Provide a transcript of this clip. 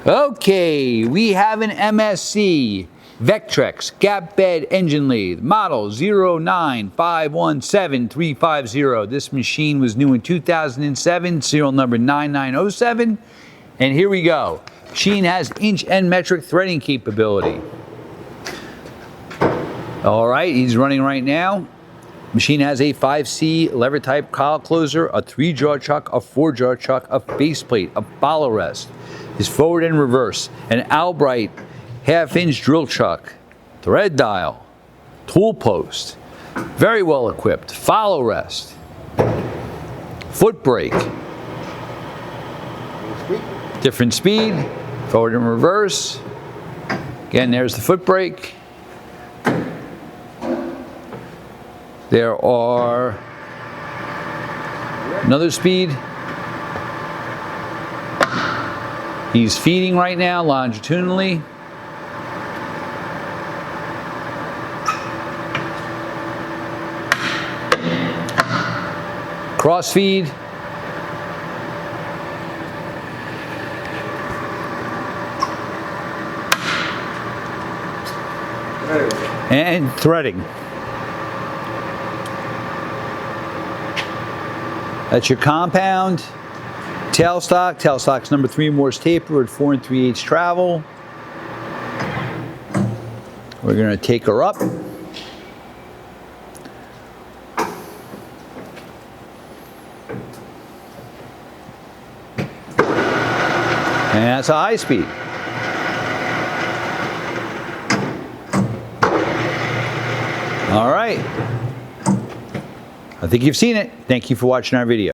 Okay, we have an MSC-VECTRAX gap bed engine lathe, model 09517-350. This machine was new in 2007, serial number 9907. And here we go. Machine has inch and metric threading capability. All right, he's running right now. Machine has a 5C lever type collar closer, a 3-jaw chuck, a 4-jaw chuck, a faceplate, a follow rest. His forward and reverse, an Albright 1/2-inch drill chuck, thread dial, tool post, very well equipped, follow rest, foot brake, different speed, forward and reverse. Again, there's the foot brake. There are another speed. He's feeding right now longitudinally. Cross feed. And threading. That's your compound. Tailstock. Tailstock's number 3 Morse taper at 4 3/8 travel. We're going to take her up. And that's a high speed. All right. I think you've seen it. Thank you for watching our video.